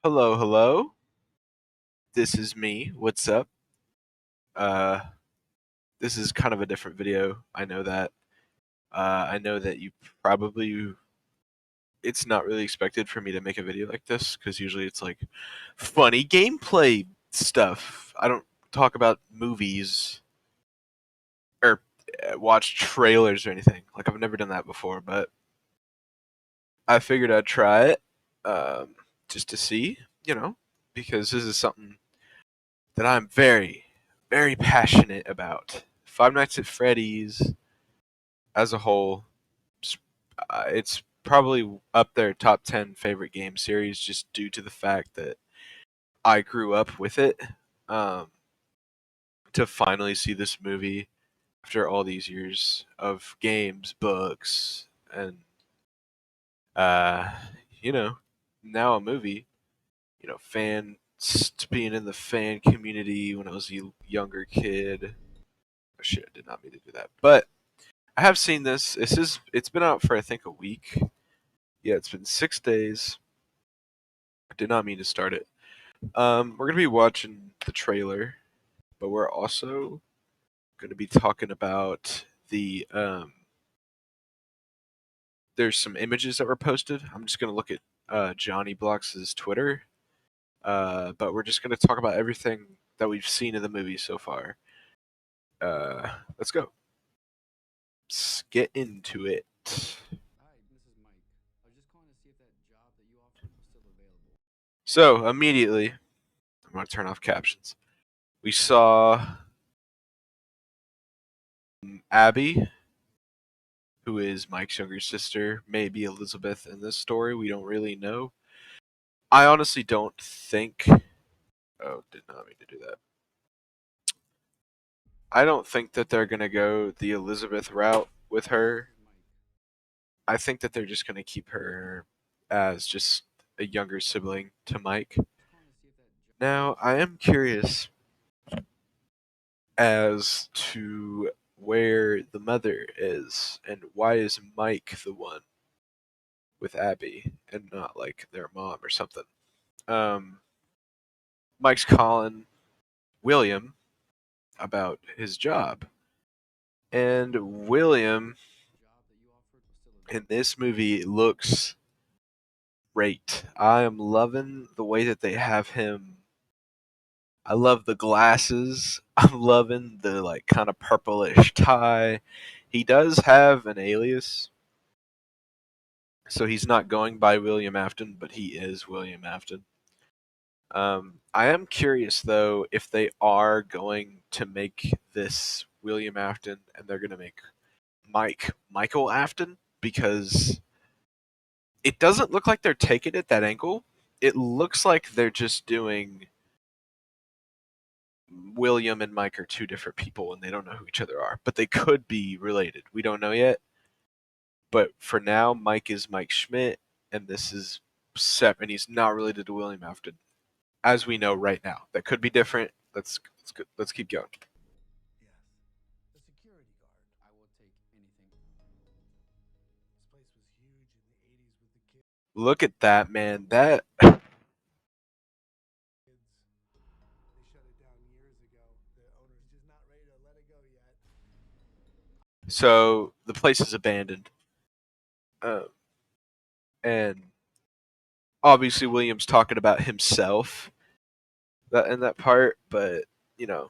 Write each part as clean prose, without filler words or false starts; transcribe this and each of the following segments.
Hello, hello. This is me. What's up? Uh, this is kind of a different video. I know that. I know that you probably. It's not really expected for me to make a video like this because usually it's like funny gameplay stuff. I don't talk about movies or watch trailers or anything. Like I've never done that before, but I figured I'd try it um, just to see, because this is something that I'm very, very passionate about. Five Nights at Freddy's, as a whole, it's probably up there top 10 favorite game series just due to the fact that I grew up with it. Um, to finally see this movie after all these years of games, books, and, uh, you know, now a movie, fan being in the fan community when I was a younger kid. Oh, shit, I did not mean to do that. But I have seen this. It's been out for I think a week. Yeah, it's been 6 days. I did not mean to start it. We're gonna be watching the trailer, but we're also gonna be talking about the There's some images that were posted. I'm just gonna look at Johnny Blocks's Twitter, but we're just gonna talk about everything that we've seen in the movie so far. Let's go. Let's get into it. So immediately, I'm gonna turn off captions. We saw Abby, who is Mike's younger sister, maybe Elizabeth in this story. We don't really know. I honestly don't think. Oh, did not mean to do that. I don't think that they're going to go the Elizabeth route with her. I think that they're just going to keep her as just a younger sibling to Mike. Now, I am curious as to where the mother is and why is Mike the one with Abby and not like their mom or something. Um, Mike's calling William about his job, and William in this movie looks great. I am loving the way that they have him. I love the glasses. I'm loving the like kind of purplish tie. He does have an alias, so he's not going by William Afton, but he is William Afton. I am curious though if they are going to make this William Afton and they're going to make Mike Michael Afton because it doesn't look like they're taking it that angle. It looks like they're just doing William and Mike are two different people and they don't know who each other are, but they could be related. We don't know yet. But for now, Mike is Mike Schmidt, and this is Sep, and he's not related to William Afton, as we know right now. That could be different. Let's keep going. Look at that, man. That so the place is abandoned, uh, and obviously William's talking about himself that in that part, but you know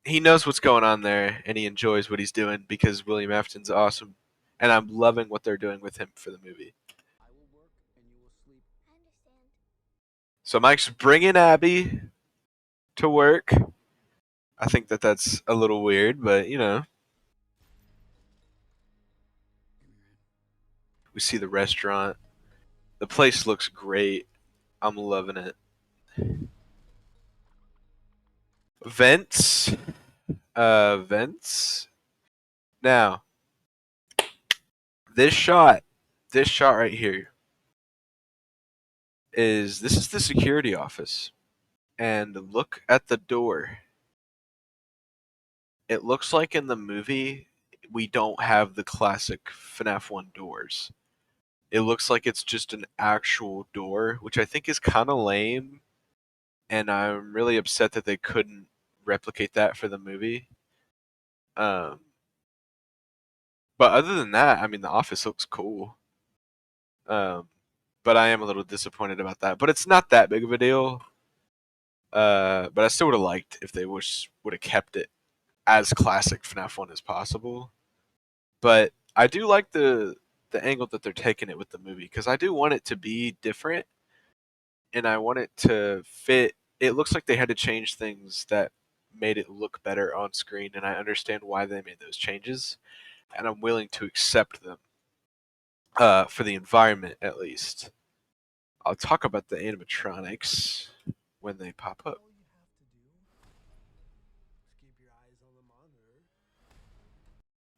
he knows what's going on there, and he enjoys what he's doing because William Afton's awesome, and I'm loving what they're doing with him for the movie. So Mike's bringing Abby to work. I think that that's a little weird, but we see the restaurant. The place looks great. I'm loving it. Vents. Vents. Now, this shot, this shot right here this is the security office. And look at the door. It looks like in the movie we don't have the classic FNAF 1 doors. It looks like it's just an actual door, which I think is kind of lame, and I'm really upset that they couldn't replicate that for the movie. Um, but other than that, I mean, the office looks cool. Um, but I am a little disappointed about that. But it's not that big of a deal. But I still would have liked if they would have kept it as classic FNAF one as possible. But I do like the angle that they're taking it with the movie because I do want it to be different and I want it to fit. It looks like they had to change things that made it look better on screen, and I understand why they made those changes, and I'm willing to accept them for the environment at least. I'll talk about the animatronics when they pop up.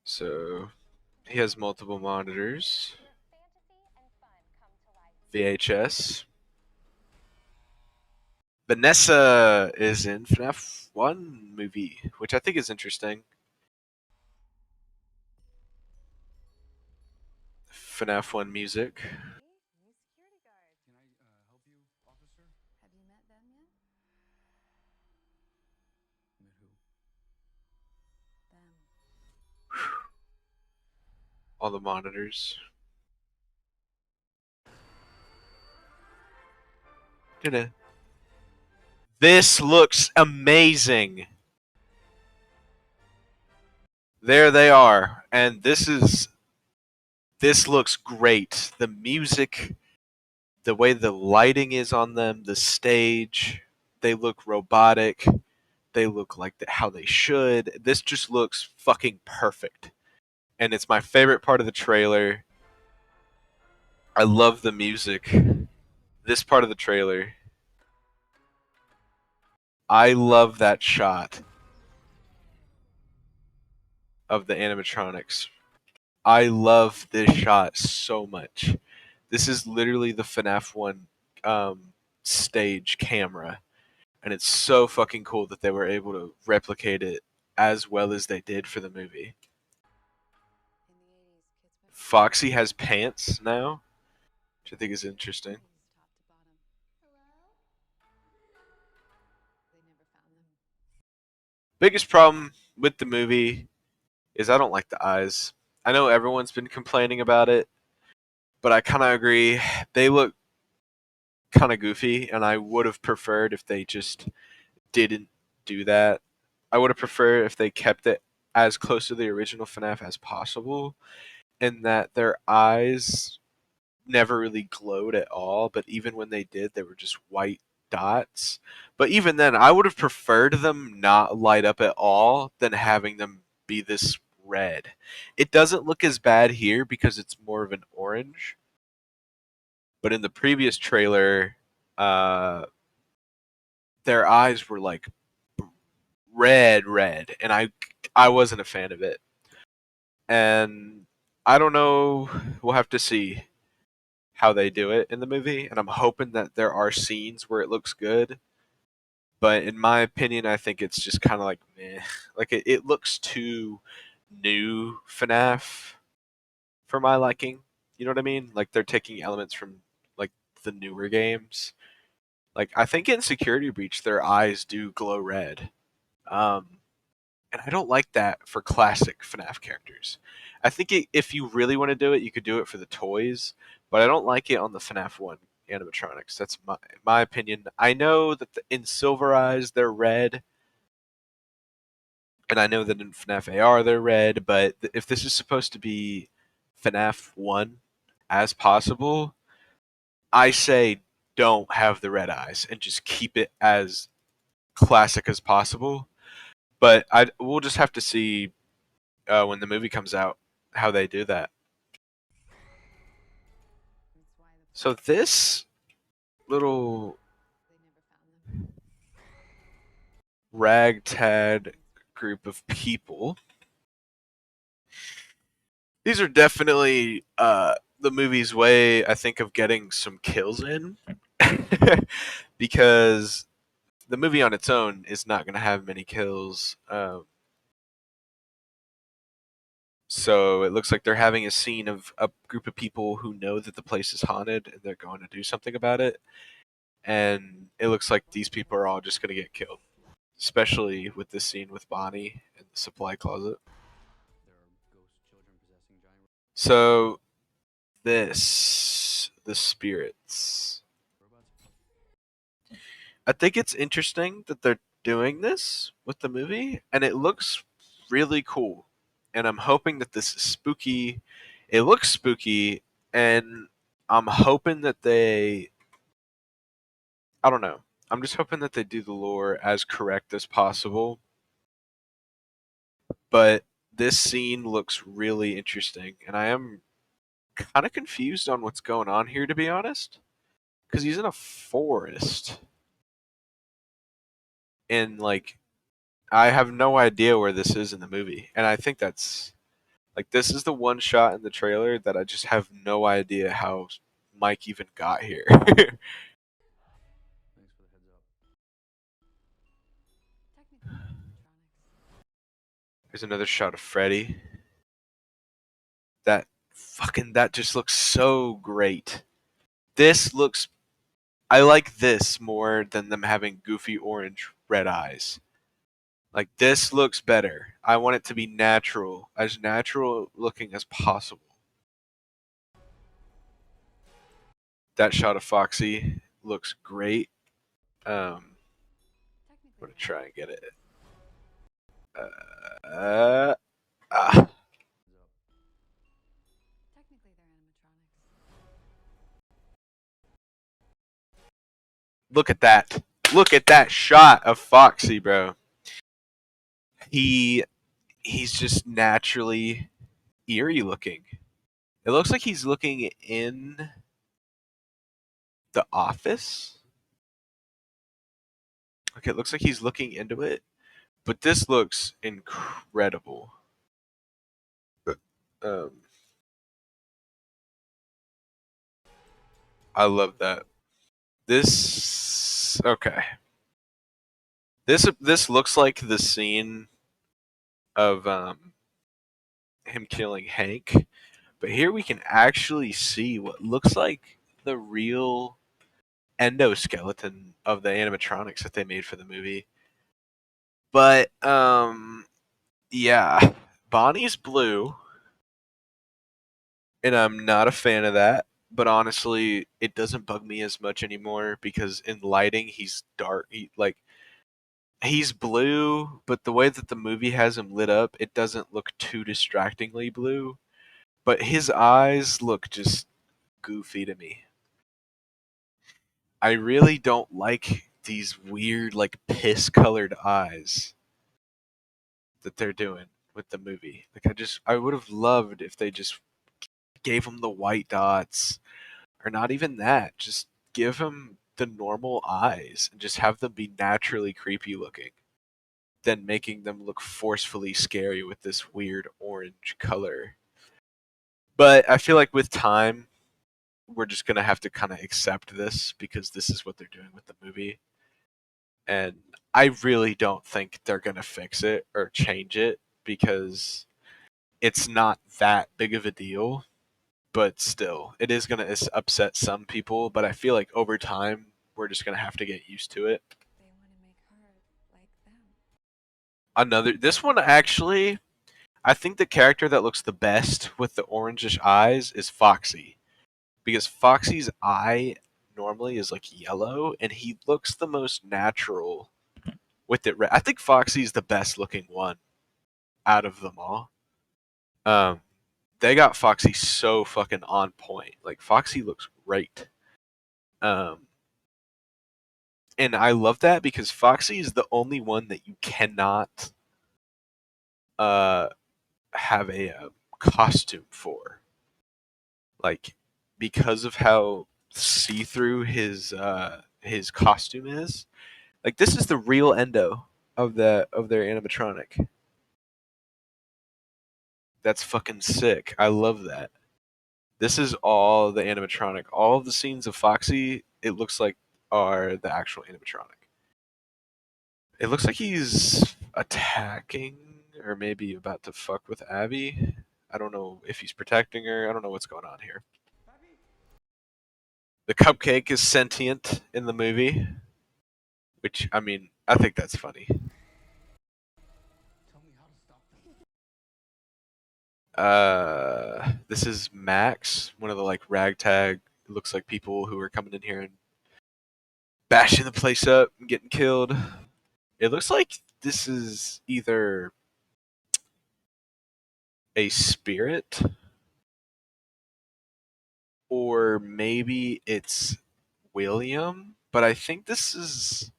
So he has multiple monitors, VHS. Vanessa is in FNAF 1 movie, which I think is interesting. FNAF 1 music. All the monitors. Ta-da. This looks amazing. There they are. And this looks great. The music, the way the lighting is on them, the stage, they look robotic. They look like how they should. This just looks fucking perfect. And it's my favorite part of the trailer. I love the music. This part of the trailer. I love that shot of the animatronics. I love this shot so much. This is literally the FNAF 1 stage camera. And it's so fucking cool that they were able to replicate it as well as they did for the movie. Foxy has pants now, which I think is interesting. Biggest problem with the movie is I don't like the eyes. I know everyone's been complaining about it, but I kind of agree. They look kind of goofy, and I would have preferred if they just didn't do that. I would have preferred if they kept it as close to the original FNAF as possible, and that their eyes never really glowed at all. But even when they did, they were just white dots. But even then, I would have preferred them not light up at all than having them be this red. It doesn't look as bad here because it's more of an orange. But in the previous trailer, uh, their eyes were like red, and I wasn't a fan of it. And I don't know. We'll have to see how they do it in the movie, and I'm hoping that there are scenes where it looks good. But in my opinion, I think it's just kind of like meh. Like it looks too new FNAF for my liking. You know what I mean? Like they're taking elements from like the newer games. Like I think in Security Breach, their eyes do glow red. Um, and I don't like that for classic FNAF characters. I think if you really want to do it, you could do it for the toys, but I don't like it on the FNAF one animatronics. That's my opinion. I know that in Silver Eyes they're red, and I know that in FNAF AR they're red. But if this is supposed to be FNAF one as possible, I say don't have the red eyes and just keep it as classic as possible. But we'll just have to see when the movie comes out how they do that. So this little ragtag group of people, these are definitely the movie's way, I think, of getting some kills in, because the movie on its own is not going to have many kills. So it looks like they're having a scene of a group of people who know that the place is haunted and they're going to do something about it. And it looks like these people are all just going to get killed, especially with this scene with Bonnie in the supply closet. So the spirits. I think it's interesting that they're doing this with the movie, and it looks really cool. And I'm hoping that this is spooky. It looks spooky, and I'm hoping that they. I don't know. I'm just hoping that they do the lore as correct as possible. But this scene looks really interesting, and I am kind of confused on what's going on here, to be honest. Because he's in a forest, and like I have no idea where this is in the movie, and I think that's like this is the one shot in the trailer that I just have no idea how Mike even got here. There's another shot of Freddy. That just looks so great. This looks I like this more than them having goofy orange red eyes. Like this looks better. I want it to be natural, as natural looking as possible. That shot of Foxy looks great. I'm gonna try and get it. Uh, ah. Look at that! Look at that shot of Foxy, bro. He he's just naturally eerie looking. It looks like he's looking in the office. Okay, it looks like he's looking into it, but this looks incredible. Um, I love that. This okay. This looks like the scene of him killing Hank, but here we can actually see what looks like the real endoskeleton of the animatronics that they made for the movie. But yeah, Bonnie's blue, and I'm not a fan of that. But honestly, it doesn't bug me as much anymore because in lighting he's dark. He's blue, but the way that the movie has him lit up, it doesn't look too distractingly blue. But his eyes look just goofy to me. I really don't like these weird, like piss colored eyes that they're doing with the movie. I would have loved if they just gave him the white dots, or not even that. Just give him the normal eyes and just have them be naturally creepy looking, than making them look forcefully scary with this weird orange color. But I feel like with time, we're just gonna have to kind of accept this because this is what they're doing with the movie. And I really don't think they're gonna fix it or change it because it's not that big of a deal. But still, it is gonna upset some people. But I feel like over time, we're just gonna have to get used to it. This one actually, I think the character that looks the best with the orangish eyes is Foxy, because Foxy's eye normally is like yellow, and he looks the most natural with it red. I think Foxy's the best looking one out of them all. Um, they got Foxy so fucking on point. Like Foxy looks great. Um, and I love that because Foxy is the only one that you cannot uh have a costume for. Like because of how see-through his costume is. Like this is the real endo of their animatronic. That's fucking sick. I love that. This is all the animatronic. All of the scenes of Foxy, it looks like are the actual animatronic. It looks like he's attacking or maybe about to fuck with Abby. I don't know if he's protecting her. I don't know what's going on here. The cupcake is sentient in the movie, which I mean, I think that's funny. This is Max, one of the like ragtag. It looks like people who are coming in here and bashing the place up and getting killed. It looks like this is either a spirit or maybe it's William, but I think this is.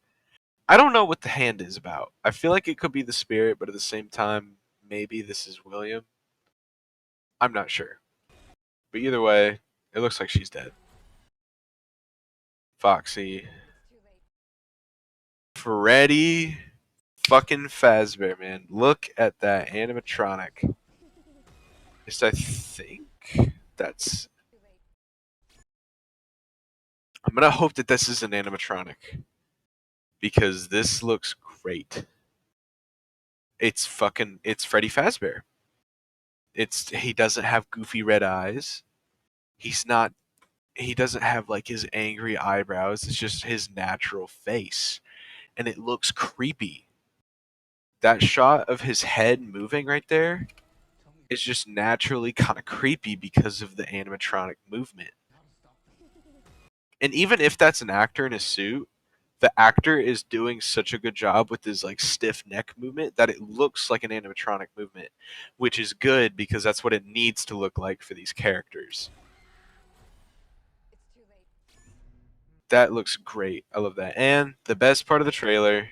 I don't know what the hand is about. I feel like it could be the spirit, but at the same time, maybe this is William. I'm not sure. But either way, it looks like she's dead. Foxy. Freddy fucking Fazbear, man. Look at that animatronic. Just I think that's. I'm gonna hope that this is an animatronic because this looks great. It's Freddy Fazbear. He doesn't have goofy red eyes. He's not he doesn't have like his angry eyebrows. It's just his natural face and it looks creepy. That shot of his head moving right there is just naturally kind of creepy because of the animatronic movement. And even if that's an actor in a suit, the actor is doing such a good job with his like stiff neck movement that it looks like an animatronic movement, which is good because that's what it needs to look like for these characters. That looks great. I love that. And the best part of the trailer,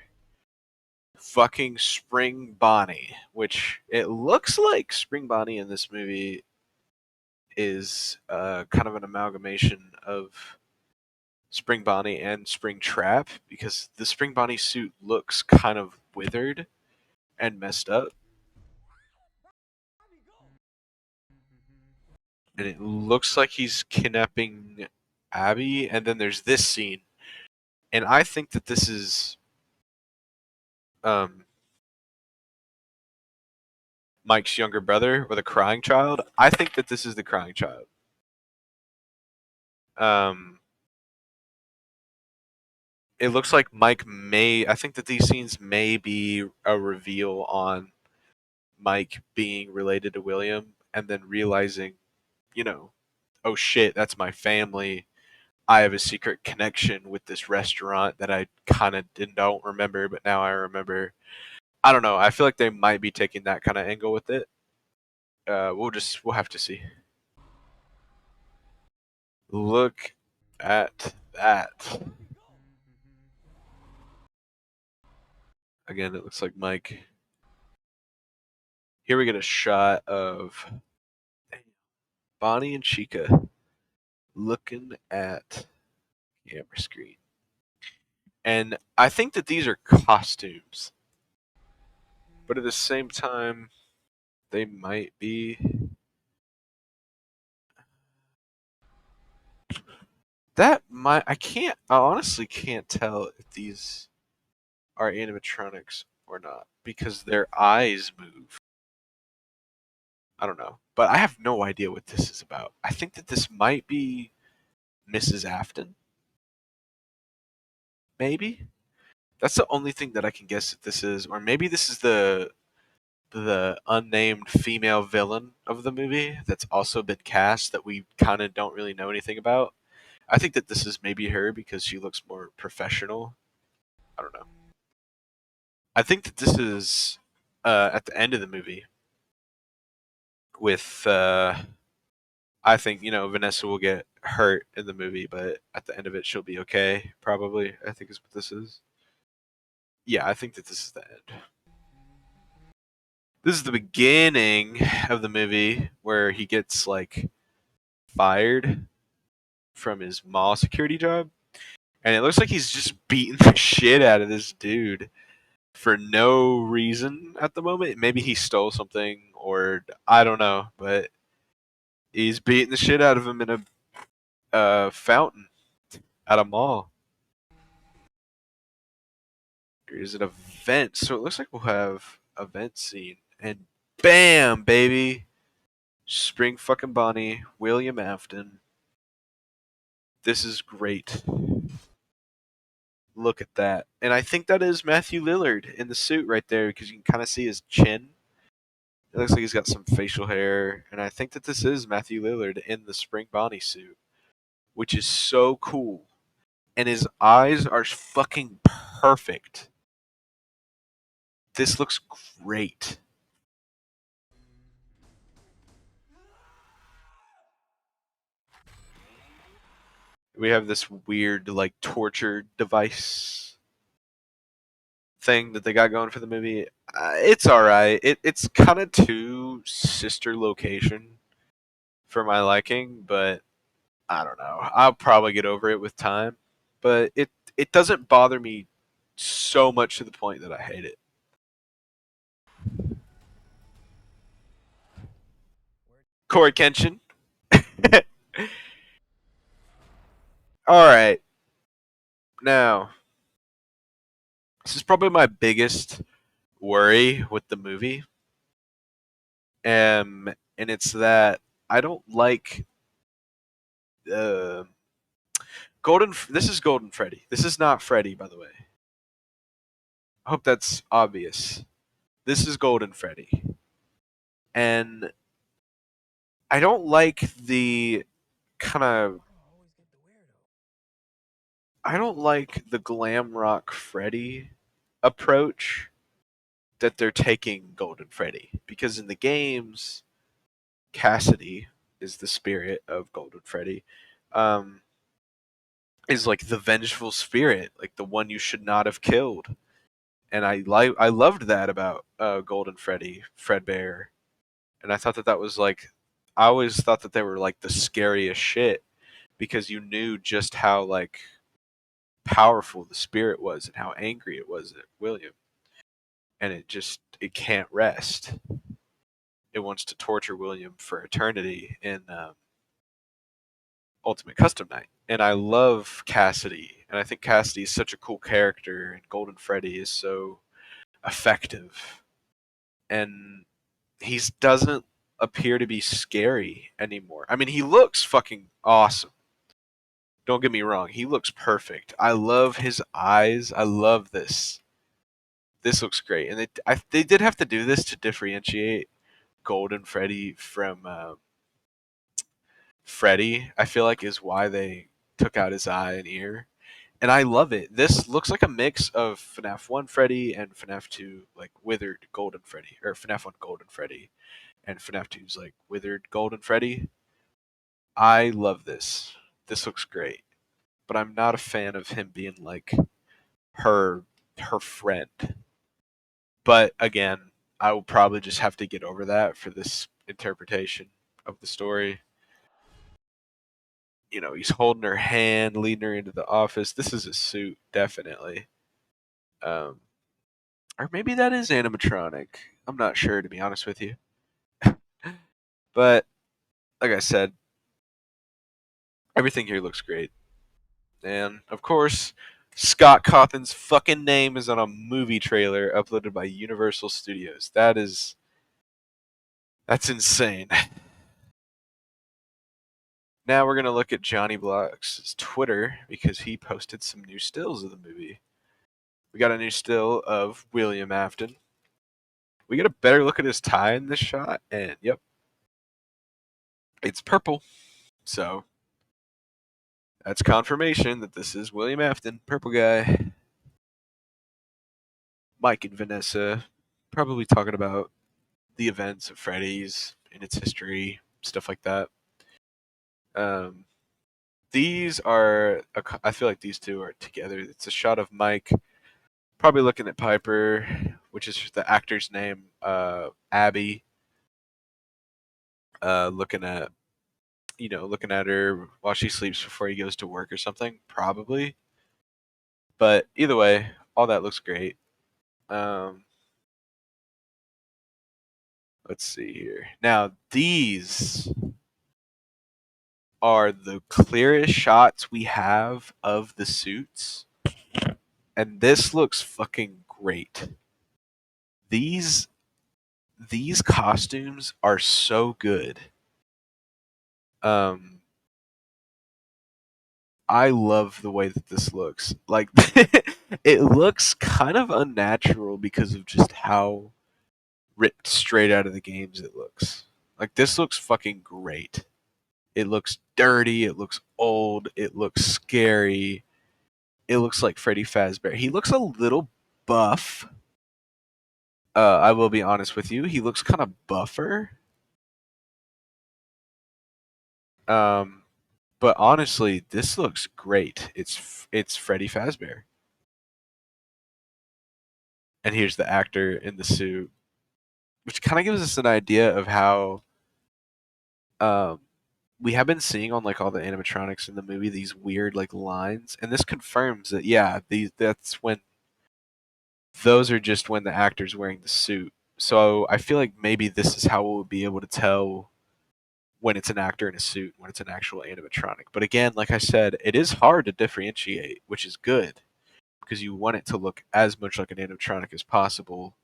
fucking Spring Bonnie, which it looks like Spring Bonnie in this movie is kind of an amalgamation of Spring Bonnie and Spring Trap because the Spring Bonnie suit looks kind of withered and messed up. And it looks like he's kidnapping Abby. And then there's this scene. And I think that this is um, Mike's younger brother or the crying child. I think that this is the crying child. Um, it looks like Mike may. I think that these scenes may be a reveal on Mike being related to William and then realizing, you know, oh shit, that's my family. I have a secret connection with this restaurant that I kind of don't remember, but now I remember. I don't know. I feel like they might be taking that kind of angle with it. We'll have to see. Look at that. Again, it looks like Mike. Here we get a shot of Bonnie and Chica looking at camera screen. And I think that these are costumes. But at the same time, they might be. I honestly can't tell if these are animatronics or not because their eyes move. I don't know. But I have no idea what this is about. I think that this might be Mrs. Afton. Maybe? That's the only thing that I can guess that this is. Or maybe this is the unnamed female villain of the movie that's also been cast that we kind of don't really know anything about. I think that this is maybe her because she looks more professional. I don't know. I think that this is at the end of the movie with I think Vanessa will get hurt in the movie, but at the end of it she'll be okay. Probably, I think is what this is. Yeah, I think that this is the end. This is the beginning of the movie where he gets like fired from his mall security job, and it looks like he's just beating the shit out of this dude for no reason at the moment. Maybe he stole something, or I don't know, but he's beating the shit out of him in a fountain at a mall. There's an event, so it looks like we'll have event scene, and bam, baby, Spring fucking Bonnie, William Afton. This is great. Look at that. And I think that is Matthew Lillard in the suit right there because you can kind of see his chin. It looks like he's got some facial hair. And I think that this is Matthew Lillard in the Spring Bonnie suit, which is so cool. And his eyes are fucking perfect. This looks great. We have this weird, like, torture device thing that they got going for the movie. It's all right. It's kind of too sister location for my liking, but I don't know. I'll probably get over it with time. But it doesn't bother me so much to the point that I hate it. Corey Kenshin. All right. Now, this is probably my biggest worry with the movie. And it's that I don't like uh, Golden. This is Golden Freddy. This is not Freddy, by the way. I hope that's obvious. This is Golden Freddy, and I don't like the kind of. I don't like the glam rock Freddy approach that they're taking Golden Freddy because in the games, Cassidy is the spirit of Golden Freddy. Um, is like the vengeful spirit, like the one you should not have killed. And I loved that about Golden Freddy, Fredbear, and I thought that that was like I always thought that they were like the scariest shit because you knew just how like powerful the spirit was and how angry it was at William, and it can't rest. It wants to torture William for eternity in Ultimate Custom Night. And I love Cassidy, and I think Cassidy is such a cool character, and Golden Freddy is so effective. And he doesn't appear to be scary anymore. I mean, he looks fucking awesome. Don't get me wrong, he looks perfect. I love his eyes. I love this. This looks great, and they did have to do this to differentiate Golden Freddy from Freddy. I feel like is why they took out his eye and ear, and I love it. This looks like a mix of FNAF One Freddy and FNAF Two, like withered Golden Freddy, or FNAF One Golden Freddy, and FNAF 2's like withered Golden Freddy. I love this. This looks great, but I'm not a fan of him being like her her friend. But again, I will probably just have to get over that for this interpretation of the story. You know, he's holding her hand, leading her into the office. This is a suit, definitely. Um, or maybe that is animatronic. I'm not sure, to be honest with you. But like I said, everything here looks great. And of course, Scott Cawthon's fucking name is on a movie trailer uploaded by Universal Studios. That's insane. Now we're gonna look at Johnny Block's Twitter because he posted some new stills of the movie. We got a new still of William Afton. We get a better look at his tie in this shot, and yep, it's purple. So that's confirmation that this is William Afton, purple guy. Mike and Vanessa probably talking about the events of Freddy's and its history, stuff like that. Um, these are, I feel like these two are together. It's a shot of Mike probably looking at Piper, which is the actor's name, Abby, looking at looking at her while she sleeps before he goes to work or something, probably. But either way, all that looks great. Um, let's see here. Now these are the clearest shots we have of the suits, and this looks fucking great. These these costumes are so good. Um, I love the way that this looks. Like, it looks kind of unnatural because of just how ripped straight out of the games it looks. Like, this looks fucking great. It looks dirty. It looks old. It looks scary. It looks like Freddy Fazbear. He looks a little buff. I will be honest with you. He looks kind of buffer. Um, but honestly, this looks great. It's Freddy Fazbear. And here's the actor in the suit, which kind of gives us an idea of how um, we have been seeing on like all the animatronics in the movie these weird like lines, and this confirms that yeah, these that's when those are just when the actor's wearing the suit. So I feel like maybe this is how we'll be able to tell when it's an actor in a suit, when it's an actual animatronic. But again, like I said, it is hard to differentiate, which is good because you want it to look as much like an animatronic as possible,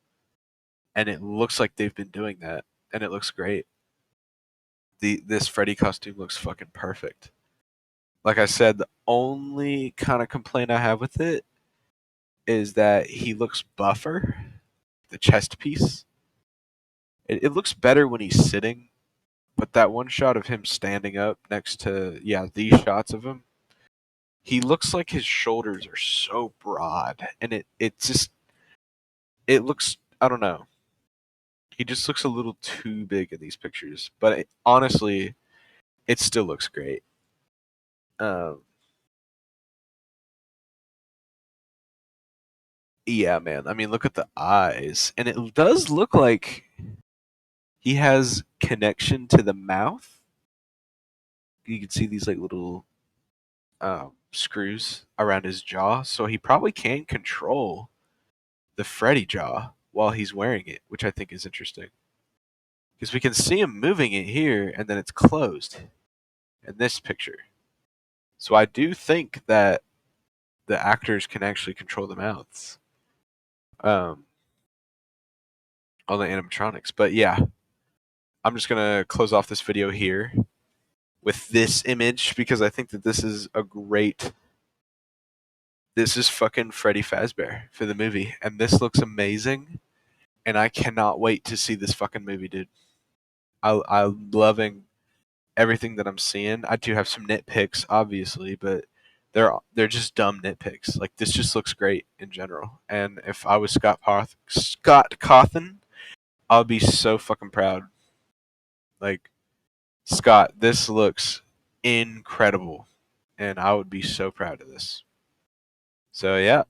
and it looks like they've been doing that, and it looks great. This Freddy costume looks fucking perfect. Like I said, the only kind of complaint I have with it is that he looks buffer. The chest piece. It looks better when he's sitting, but that one shot of him standing up next to yeah these shots of him, he looks like his shoulders are so broad, and it just it looks I don't know. He just looks a little too big in these pictures, but honestly, it still looks great. Um, yeah, man. I mean, look at the eyes, and it does look like he has connection to the mouth. You can see these like little screws around his jaw, so he probably can control the Freddy jaw while he's wearing it, which I think is interesting because we can see him moving it here, and then it's closed in this picture. So I do think that the actors can actually control the mouths um, on the animatronics. But yeah, I'm just gonna close off this video here with this image because I think that this is a great. This is fucking Freddy Fazbear for the movie, and this looks amazing. And I cannot wait to see this fucking movie, dude. I'm loving everything that I'm seeing. I do have some nitpicks, obviously, but they're just dumb nitpicks. Like this just looks great in general. And if I was Scott Cawthon, I'll be so fucking proud. Like Scott, this looks incredible, and I would be so proud of this. So yeah,